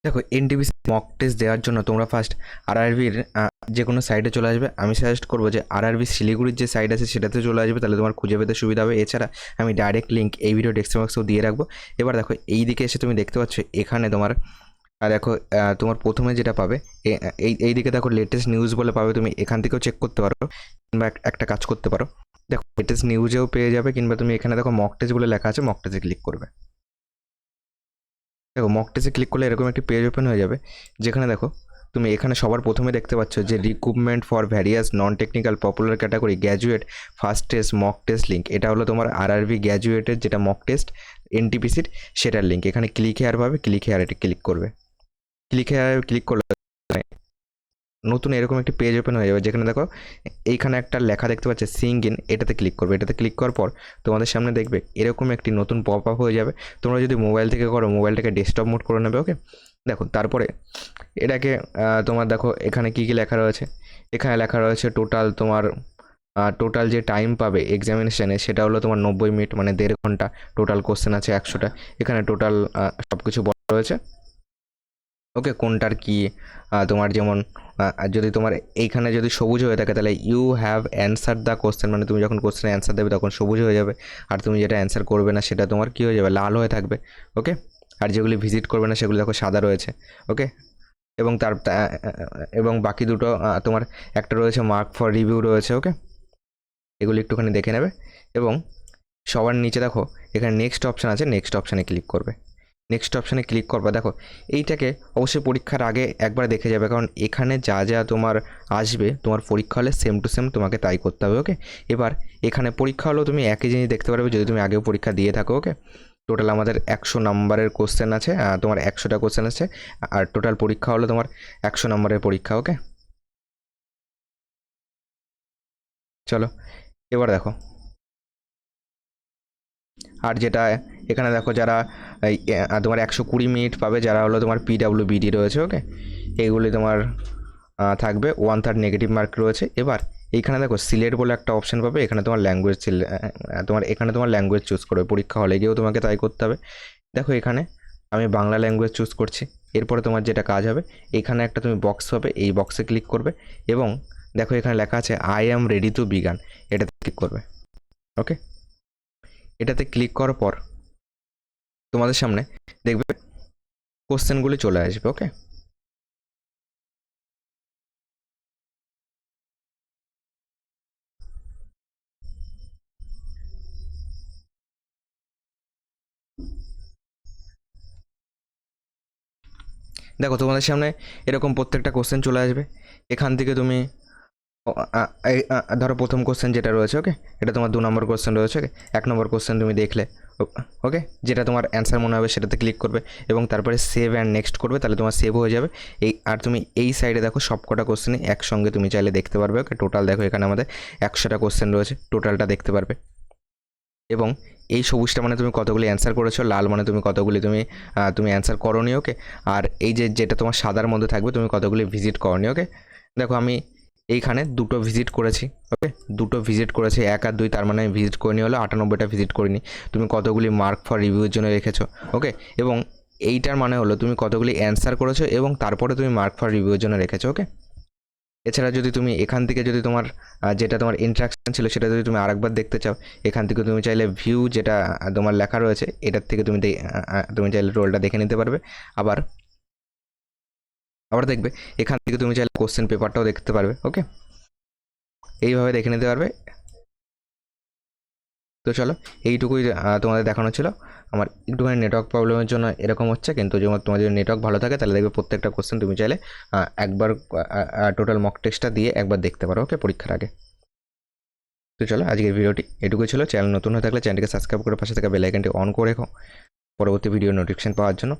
দেখো NTPC mock test দেওয়ার জন্য তোমরা ফার্স্ট আরআরবির যে কোনো সাইটে চলে আসবে। আমি সাজেস্ট করবো যে আরআরবি শিলিগুড়ির যে সাইট আছে সেটাতে চলে আসবে, তাহলে তোমার খুঁজে পেতে সুবিধা হবে। এছাড়া আমি ডাইরেক্ট লিঙ্ক এই ভিডিও ডেসক্রিপশন বক্সেও দিয়ে রাখবো। এবার দেখো এই দিকে এসে তুমি দেখতে পাচ্ছ এখানে তোমার দেখো তোমার প্রথমে যেটা পাবে এই দিকে দেখো লেটেস্ট নিউজ বলে পাবে, তুমি এখান থেকেও চেক করতে পারো কিংবা একটা কাজ করতে পারো। দেখো লেটেস্ট নিউজেও পেয়ে যাবে, কিংবা তুমি এখানে দেখো মক টেস্ট বলে লেখা আছে, মক টেস্টে ক্লিক করবে। দেখো মক টেস্টে ক্লিক করলে এরকম একটি পেজ ওপেন হয়ে যাবে, যেখানে দেখো তুমি এখানে সবার প্রথমে দেখতে পাচ্ছ যে recruitment for various non technical popular category graduate first test mock test link. এটা হলো তোমার আরআরবি গ্র্যাজুয়েটের যেটা মক টেস্ট এনটিপিসির সেটার লিঙ্ক। এখানে ক্লিক হেয়ার পাবে, ক্লিক হেয়ার এটা ক্লিক করবে। ক্লিক হেয়ার ক্লিক করলে নতুন এরকম একটি পেজ ওপেন হয়ে যাবে, যেখানে দেখো এইখানে একটা লেখা দেখতে পাচ্ছে সিং ইন, এটাতে ক্লিক করবে। এটাতে ক্লিক করার পর তোমাদের সামনে দেখবে এরকম একটি নতুন পপ আপ হয়ে যাবে। তোমরা যদি মোবাইল থেকে করো, মোবাইলটাকে ডেস্কটপ মোড করে নেবে। ওকে, দেখো তারপরে এটাকে তোমার দেখো এখানে কী কী লেখা রয়েছে। এখানে লেখা রয়েছে টোটাল তোমার টোটাল যে টাইম পাবে এক্সামিনেশানে সেটা হলো তোমার 90 মিনিট, মানে 1.5 ঘন্টা। টোটাল কোশ্চেন আছে 100টা। এখানে টোটাল সব কিছু বলা রয়েছে। ওকে, কোনটার কি তোমার যেমন যদি তোমার এইখানে যদি সবুজ হয়ে থাকে তাহলে you have answer the question, মানে তুমি যখন কোশ্চেনে অ্যান্সার দেবে তখন সবুজ হয়ে যাবে। আর তুমি যেটা অ্যান্সার করবে না সেটা তোমার কী হয়ে যাবে, লাল হয়ে থাকবে। ওকে, আর যেগুলি ভিজিট করবে না সেগুলো দেখো সাদা রয়েছে। ওকে, এবং এবং বাকি দুটো তোমার একটা রয়েছে মার্ক ফর রিভিউ রয়েছে। ওকে, এগুলি একটুখানি দেখে নেবে। এবং সবার নিচে দেখো এখানে নেক্সট অপশান আছে, নেক্সট অপশানে ক্লিক করবে। নেক্সট অপশানে ক্লিক করবা। দেখো এইটাকে অবশ্যই পরীক্ষার আগে একবার দেখে যাবে, কারণ এখানে যা যা তোমার আসবে তোমার পরীক্ষা হলে সেম টু সেম তোমাকে তাই করতে হবে। ওকে, এবার এখানে পরীক্ষা হলেও তুমি একই জিনিস দেখতে পারবে যদি তুমি আগেও পরীক্ষা দিয়ে থাকো। ওকে, টোটাল আমাদের 100 নাম্বারের কোশ্চেন আছে, তোমার 100টা কোশ্চেন আছে, আর টোটাল পরীক্ষা হলো তোমার 100 নাম্বারের পরীক্ষা। ওকে, চলো এবার দেখো আর যেটা এখানে দেখো যারা তোমার 120 মিনিট পাবে, যারা হলো তোমার পিডাব্লিউবিডি রয়েছে। ওকে, এইগুলি তোমার থাকবে 1/3 নেগেটিভ মার্ক রয়েছে। এবার এইখানে দেখো সিলেক্ট বলে একটা অপশান পাবে, এখানে তোমার ল্যাঙ্গুয়েজ এখানে তোমার ল্যাঙ্গুয়েজ চুজ করবে। পরীক্ষা হলে গিয়েও তোমাকে তাই করতে হবে। দেখো এখানে আমি বাংলা ল্যাঙ্গুয়েজ চুজ করছি। এরপরে তোমার যেটা কাজ হবে, এখানে একটা তুমি বক্স পাবে, এই বক্সে ক্লিক করবে এবং দেখো এখানে লেখা আছে I am ready to began, এটাতে ক্লিক করবে। ওকে, এটাতে ক্লিক করার পর তোমাদের সামনে দেখবে কোশ্চেনগুলি চলে আসবে। ওকে, দেখো তোমাদের সামনে এরকম প্রত্যেকটা কোশ্চেন চলে আসবে। এখান থেকে তুমি ধরো প্রথম কোশ্চেন যেটা রয়েছে, ওকে, এটা তোমার 2 নম্বর কোশ্চেন রয়েছে। ওকে, 1 নম্বর কোশ্চেন তুমি দেখলে। ওকে, যেটা তোমার অ্যান্সার মনে হবে সেটাতে ক্লিক করবে এবং তারপরে সেভ অ্যান্ড নেক্সট করবে, তাহলে তোমার সেভ হয়ে যাবে। আর তুমি এই সাইডে দেখো সবকটা কোশ্চেনই একসঙ্গে তুমি চাইলে দেখতে পারবে। ওকে, টোটাল দেখো এখানে আমাদের 100টা কোশ্চেন রয়েছে, টোটালটা দেখতে পারবে। এবং এই সবুজটা মানে তুমি কতগুলি অ্যান্সার করেছো, লাল মানে তুমি কতগুলি তুমি অ্যান্সার করোনি। ওকে, আর এই যেটা তোমার সাদার মধ্যে থাকবে তুমি কতগুলি ভিজিট করোনি। ওকে, দেখো আমি এইখানে 2টো ভিজিট করেছি। ওকে, 2টো ভিজিট করেছি, 1 আর 2, তার মানে আমি ভিজিট করিনি হলো 98টা ভিজিট করিনি। তুমি কতগুলি মার্ক ফর রিভিউর জন্য রেখেছো। ওকে, এবং এইটার মানে হলো তুমি কতগুলি অ্যান্সার করেছো এবং তারপরে তুমি মার্ক ফর রিভিউর জন্য রেখেছো। ওকে, এছাড়া যদি তুমি এখান থেকে যদি তোমার যেটা তোমার ইন্ট্রাকশন ছিল সেটা যদি তুমি আরেকবার দেখতে চাও, এখান থেকে তুমি চাইলে ভিউ যেটা তোমার লেখা রয়েছে এটার থেকে তুমি চাইলে রোলটা দেখে নিতে পারবে। আবার আবার দেখবে এখান থেকে তুমি চাইলে কোশ্চেন পেপারটাও দেখতে পারবে। ওকে, এইভাবে দেখে নিতে পারবে। তো চলো এইটুকুই তোমাদের দেখানো ছিল। আমার একটুখানি নেটওয়ার্ক প্রবলেমের জন্য এরকম হচ্ছে, কিন্তু যেমন তোমার যদি নেটওয়ার্ক ভালো থাকে তাহলে দেখবে প্রত্যেকটা কোশ্চেন তুমি চাইলে একবার টোটাল মক টেস্টটা দিয়ে একবার দেখতে পারো। ওকে, পরীক্ষার আগে। তো চলো আজকের ভিডিওটি এটুকুই ছিল। চ্যানেল নতুন হয়ে থাকলে চ্যানেলটিকে সাবস্ক্রাইব করে পাশে থাকা বেল আইকনটি অন করে রেখো পরবর্তী ভিডিও নোটিফিকেশন পাওয়ার জন্য।